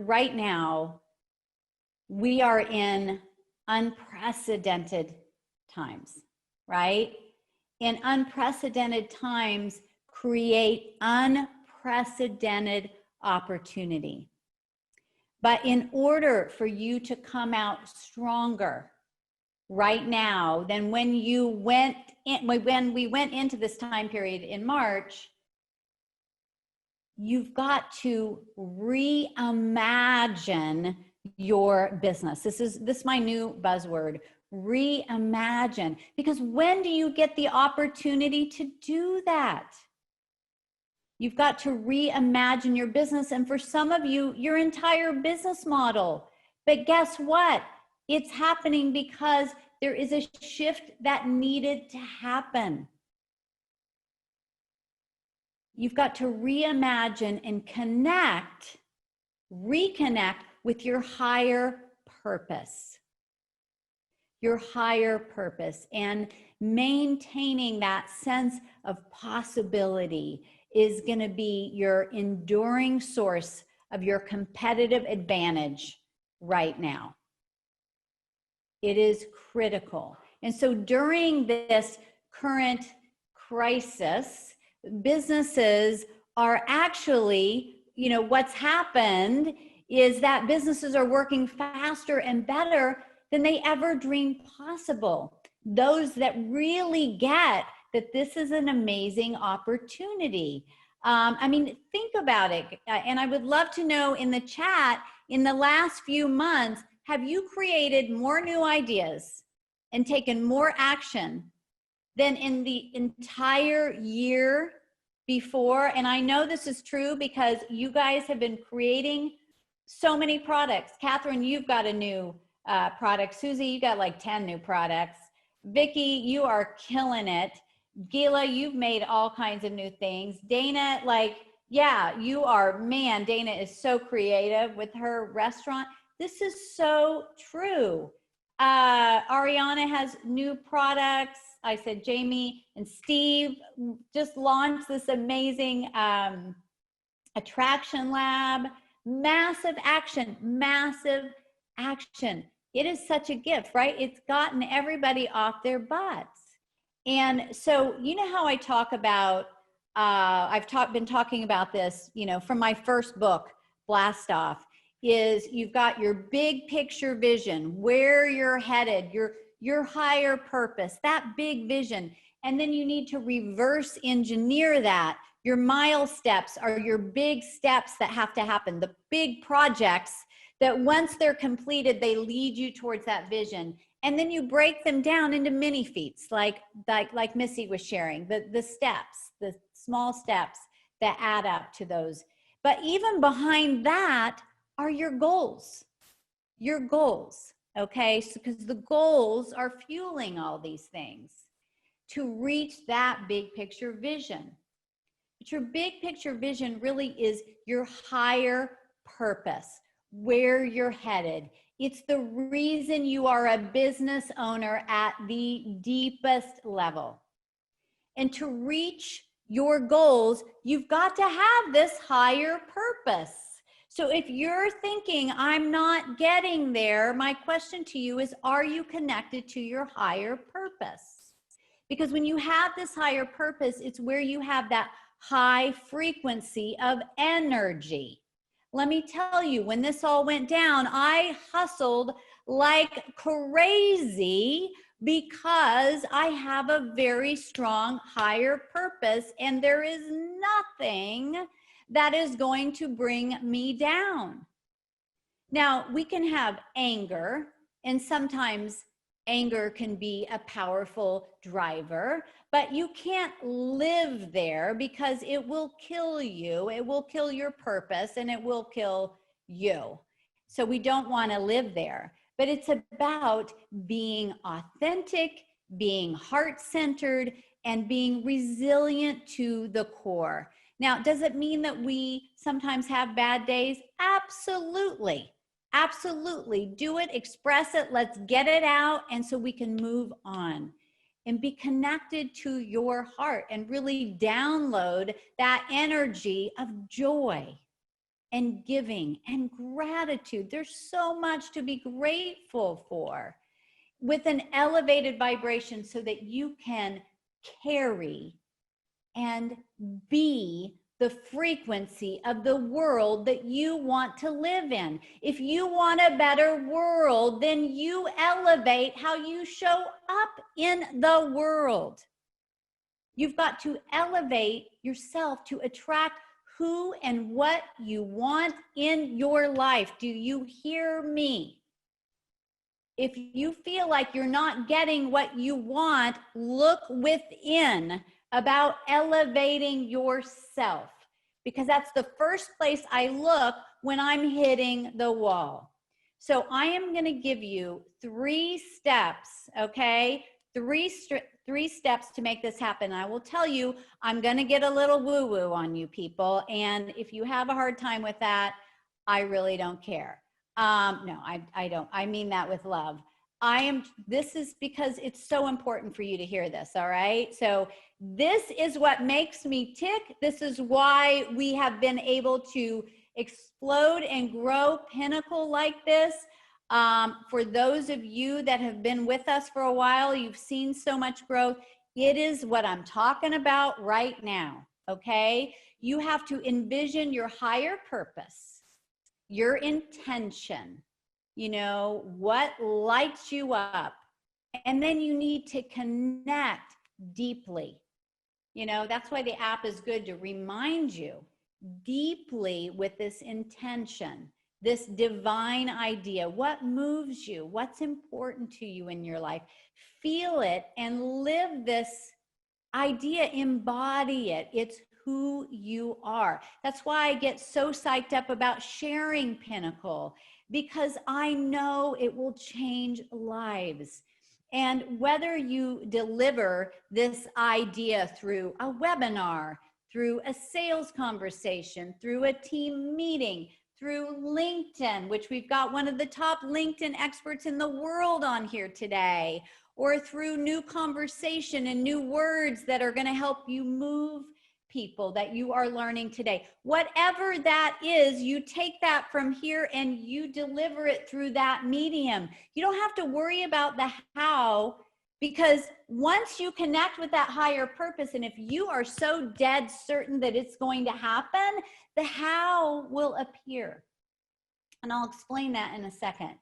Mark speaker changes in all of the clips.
Speaker 1: right now, we are in unprecedented times, right? And unprecedented times create unprecedented opportunity. But in order for you to come out stronger right now than when you went in, when we went into this time period in March, you've got to reimagine your business. This is my new buzzword, reimagine. Because when do you get the opportunity to do that? You've got to reimagine your business. And for some of you, your entire business model. But guess what? It's happening because there is a shift that needed to happen. You've got to reimagine and reconnect with your higher purpose. Your higher purpose, and maintaining that sense of possibility is going to be your enduring source of your competitive advantage right now. It is critical. And so during this current crisis, businesses are actually, what's happened is that businesses are working faster and better than they ever dreamed possible. Those that really get that this is an amazing opportunity. Think about it. And I would love to know in the chat, in the last few months, have you created more new ideas and taken more action than in the entire year before? And I know this is true because you guys have been creating so many products. Catherine, you've got a new product. Susie, you got like 10 new products. Vicki, you are killing it. Gila, you've made all kinds of new things. Dana, Dana is so creative with her restaurant. This is so true. Ariana has new products. I said Jamie and Steve just launched this amazing attraction lab. Massive action, massive action. It is such a gift, right? It's gotten everybody off their butts. And so, you know how I talk about, been talking about this, from my first book, Blast Off, is you've got your big picture vision, where you're headed, your higher purpose, that big vision. And then you need to reverse engineer that. Your mile steps are your big steps that have to happen, the big projects that once they're completed, they lead you towards that vision. And then you break them down into mini feats, like Missy was sharing, the steps, the small steps that add up to those. But even behind that are your goals, okay? So, because the goals are fueling all these things to reach that big picture vision. But your big picture vision really is your higher purpose, where you're headed. It's the reason you are a business owner at the deepest level. And to reach your goals, you've got to have this higher purpose. So if you're thinking, I'm not getting there, my question to you is, are you connected to your higher purpose? Because when you have this higher purpose, it's where you have that high frequency of energy. Let me tell you, when this all went down, I hustled like crazy because I have a very strong higher purpose, and there is nothing that is going to bring me down. Now, we can have anger, and sometimes anger can be a powerful driver, but you can't live there because it will kill you. It will kill your purpose, and it will kill you. So we don't want to live there. But it's about being authentic, being heart-centered, and being resilient to the core. Now, does it mean that we sometimes have bad days? Absolutely. Absolutely. Do it, express it, let's get it out, and so we can move on and be connected to your heart and really download that energy of joy. and giving and gratitude. There's so much to be grateful for with an elevated vibration so that you can carry and be the frequency of the world that you want to live in. If you want a better world, then you elevate how you show up in the world. You've got to elevate yourself to attract who and what you want in your life. Do you hear me? If you feel like you're not getting what you want, look within about elevating yourself, because that's the first place I look when I'm hitting the wall. So I am going to give you 3 steps, okay? 3 steps to make this happen. I will tell you, I'm going to get a little woo-woo on you people. And if you have a hard time with that, I really don't care. No, I don't. I mean that with love. This is because it's so important for you to hear this, all right? So this is what makes me tick. This is why we have been able to explode and grow Pinnacle like this. For those of you that have been with us for a while, you've seen so much growth. It is what I'm talking about right now, okay? You have to envision your higher purpose, your intention, you know, what lights you up. And then you need to connect deeply. You know, that's why the app is good, to remind you deeply with this intention, this divine idea. What moves you? What's important to you in your life? Feel it and live this idea, embody it. It's who you are. That's why I get so psyched up about sharing Pinnacle, because I know it will change lives. And whether you deliver this idea through a webinar, through a sales conversation, through a team meeting, through LinkedIn, which we've got one of the top LinkedIn experts in the world on here today, or through new conversation and new words that are going to help you move people that you are learning today. Whatever that is, you take that from here and you deliver it through that medium. You don't have to worry about the how, because once you connect with that higher purpose, and if you are so dead certain that it's going to happen, the how will appear. And I'll explain that in a second.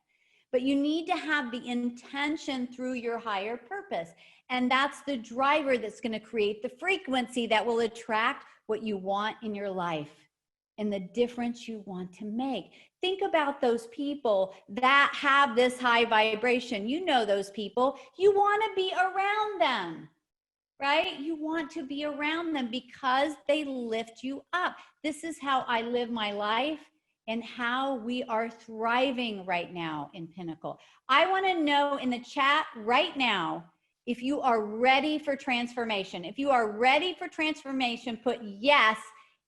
Speaker 1: But you need to have the intention through your higher purpose. And that's the driver that's going to create the frequency that will attract what you want in your life and the difference you want to make. Think about those people that have this high vibration. You know those people. You want to be around them, right? You want to be around them because they lift you up. This is how I live my life and how we are thriving right now in Pinnacle. I want to know in the chat right now if you are ready for transformation. If you are ready for transformation, put yes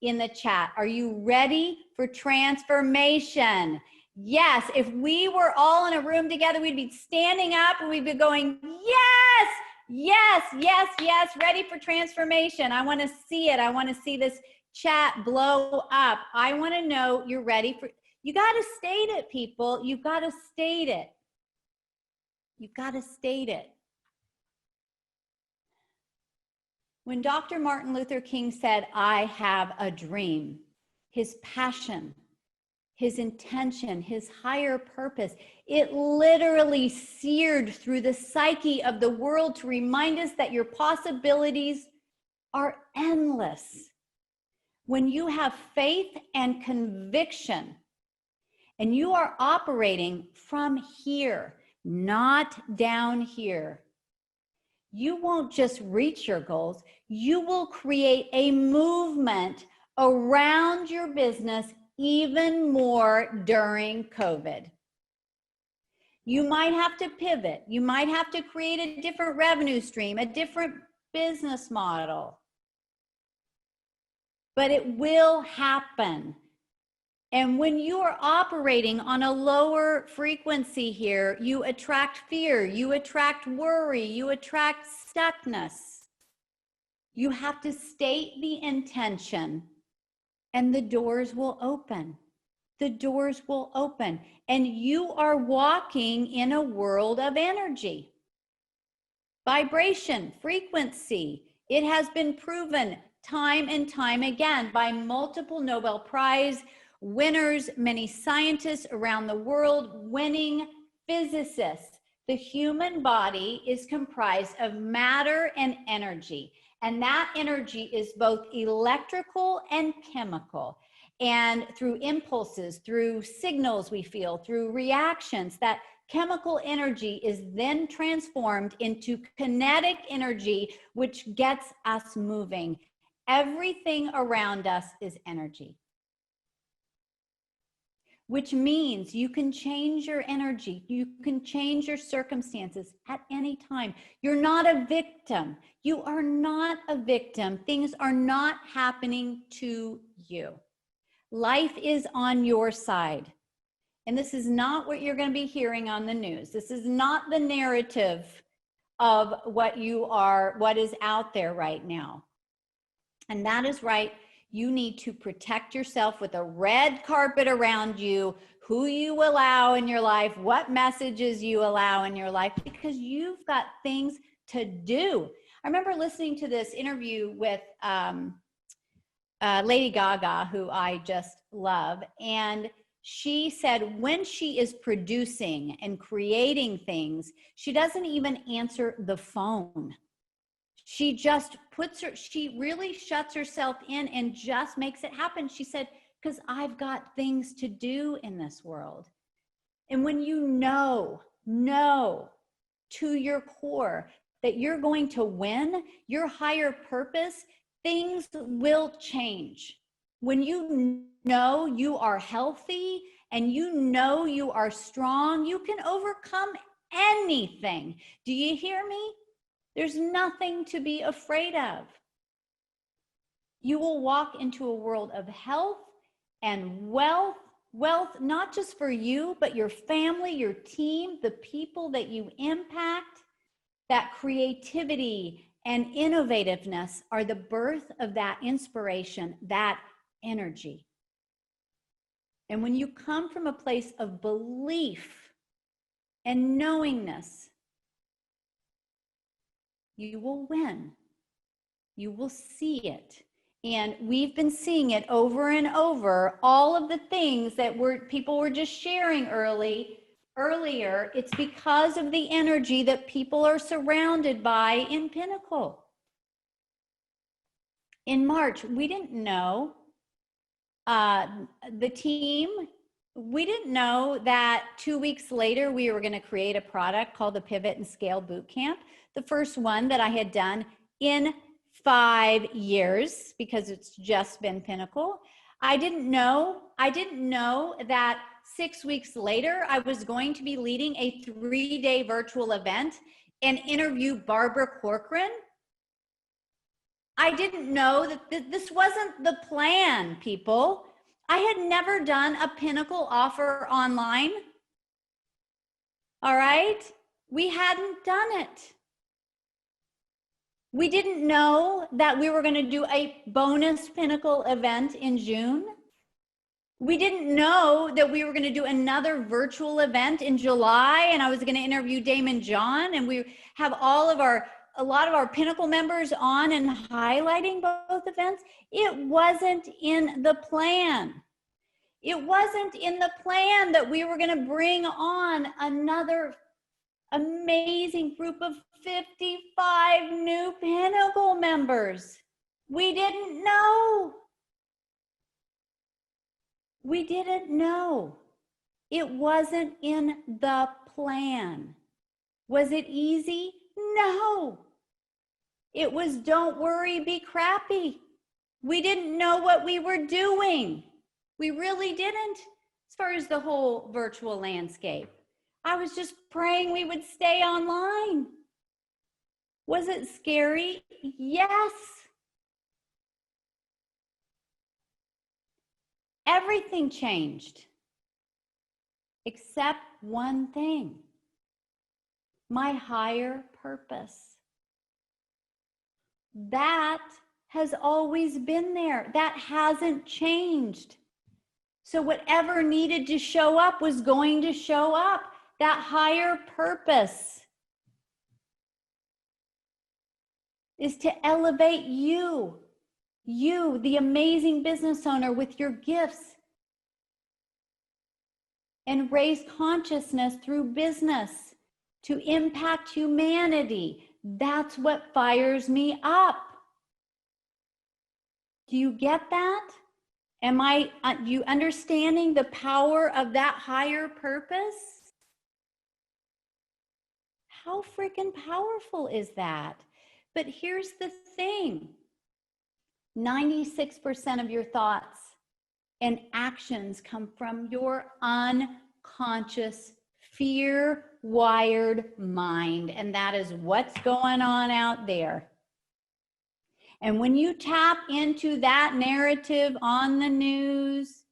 Speaker 1: in the chat. Are you ready for transformation? Yes. If we were all in a room together, we'd be standing up and we'd be going, yes, yes, yes, yes, ready for transformation. I want to see it. I want to see this chat blow up. I want to know you're ready for, you got to state it, people. You've got to state it. You've got to state it. When Dr. Martin Luther King said, I have a dream, his passion, his intention, his higher purpose, it literally seared through the psyche of the world to remind us that your possibilities are endless. When you have faith and conviction, and you are operating from here, not down here, you won't just reach your goals, you will create a movement around your business even more during COVID. You might have to pivot. You might have to create a different revenue stream, a different business model. But it will happen. And when you are operating on a lower frequency here, you attract fear, you attract worry, you attract stuckness. You have to state the intention and the doors will open. the doors will open. And you are walking in a world of energy, vibration, frequency. It has been proven time and time again by multiple Nobel Prize winners, many scientists around the world, winning physicists. The human body is comprised of matter and energy, and that energy is both electrical and chemical. And through impulses, through signals we feel, through reactions, that chemical energy is then transformed into kinetic energy, which gets us moving. Everything around us is energy, which means you can change your energy. You can change your circumstances at any time. You're not a victim. You are not a victim. Things are not happening to you. Life is on your side. And this is not what you're going to be hearing on the news. This is not the narrative of what is out there right now. And that is right. You need to protect yourself with a red carpet around you, who you allow in your life, what messages you allow in your life, because you've got things to do. I remember listening to this interview with Lady Gaga, who I just love. And she said when she is producing and creating things, she doesn't even answer the phone. She just she really shuts herself in and just makes it happen. She said, because I've got things to do in this world. And when you know to your core that you're going to win your higher purpose, things will change. When you know you are healthy and you know you are strong, you can overcome anything. Do you hear me? There's nothing to be afraid of. You will walk into a world of health and wealth, not just for you, but your family, your team, the people that you impact. That creativity and innovativeness are the birth of that inspiration, that energy. And when you come from a place of belief and knowingness, you will win. You will see it. And we've been seeing it over and over. All of the things that people were just sharing earlier, it's because of the energy that people are surrounded by in Pinnacle. In March, we didn't know, the team, we didn't know that 2 weeks later we were going to create a product called the Pivot and Scale Bootcamp, the first one that I had done in 5 years, because it's just been Pinnacle. I didn't know that 6 weeks later I was going to be leading a 3-day virtual event and interview Barbara Corcoran. I didn't know that this wasn't the plan, people. I had never done a Pinnacle offer online. All right? We hadn't done it. We didn't know that we were going to do a bonus Pinnacle event in June. We didn't know that we were going to do another virtual event in July, and I was going to interview Damon John, and we have a lot of our Pinnacle members on and highlighting both events. It wasn't in the plan. It wasn't in the plan that we were going to bring on another amazing group of 55 new Pinnacle members. We didn't know. We didn't know. It wasn't in the plan. Was it easy? No. It was don't worry, be crappy. We didn't know what we were doing. We really didn't, as far as the whole virtual landscape. I was just praying we would stay online. Was it scary? Yes. Everything changed, except one thing: my higher purpose. That has always been there. That hasn't changed. So whatever needed to show up was going to show up. That higher purpose is to elevate you, the amazing business owner with your gifts, and raise consciousness through business to impact humanity. That's what fires me up. Do you get that? Am you understanding the power of that higher purpose? How freaking powerful is that? But here's the thing. 96% of your thoughts and actions come from your unconscious, fear-wired mind. And that is what's going on out there. And when you tap into that narrative on the news,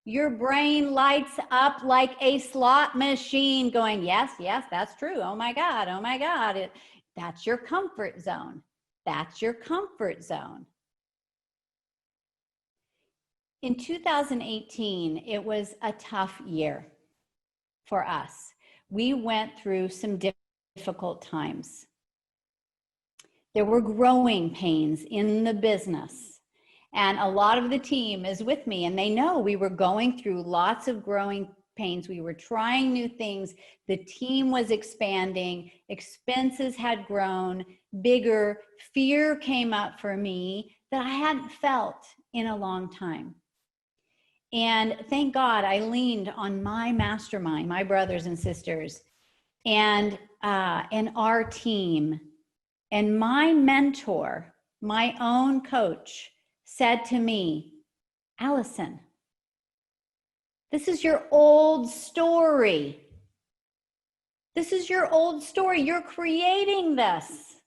Speaker 1: your brain lights up like a slot machine going, yes, yes, that's true. Oh my God, oh my God. That's your comfort zone. That's your comfort zone. In 2018, it was a tough year for us. We went through some difficult times. There were growing pains in the business, and a lot of the team is with me, and they know we were going through lots of growing pains. We were trying new things. The team was expanding. Expenses had grown bigger. Fear came up for me that I hadn't felt in a long time. And thank God I leaned on my mastermind, my brothers and sisters, and our team. And my mentor, my own coach, said to me, Allison, this is your old story. This is your old story. You're creating this.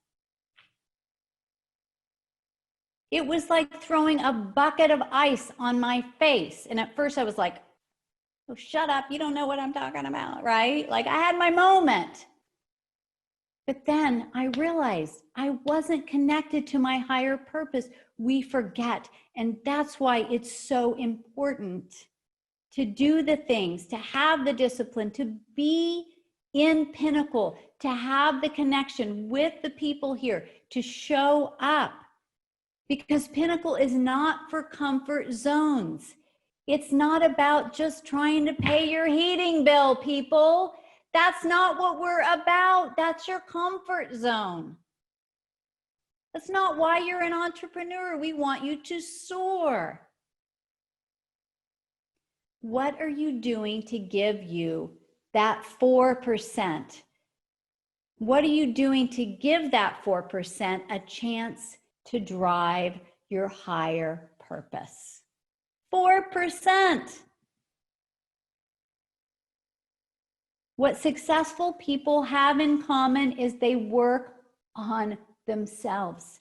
Speaker 1: It was like throwing a bucket of ice on my face. And at first I was like, oh, shut up. You don't know what I'm talking about, right? Like I had my moment. But then I realized I wasn't connected to my higher purpose. We forget. And that's why it's so important to do the things, to have the discipline, to be in Pinnacle, to have the connection with the people here, to show up. Because Pinnacle is not for comfort zones. It's not about just trying to pay your heating bill, people. That's not what we're about. That's your comfort zone. That's not why you're an entrepreneur. We want you to soar. What are you doing to give you that 4%? What are you doing to give that 4% a chance to drive your higher purpose? 4%. What successful people have in common is they work on themselves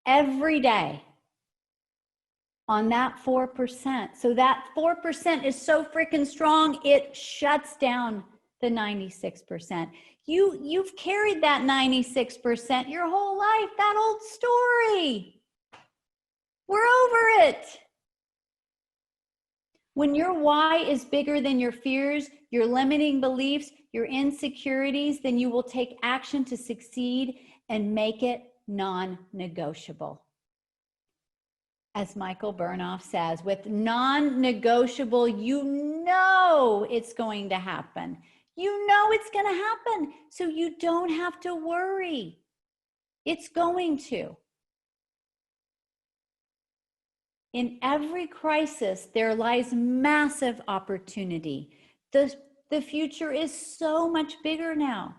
Speaker 1: every day on that 4%. So that 4% is so freaking strong, it shuts down the 96%. You've carried that 96% your whole life, that old story. We're over it. When your why is bigger than your fears, your limiting beliefs, your insecurities, then you will take action to succeed and make it non-negotiable. As Michael Burnoff says, with non-negotiable, you know it's going to happen. You know it's going to happen, so you don't have to worry. It's going to. In every crisis, there lies massive opportunity. The future is so much bigger now.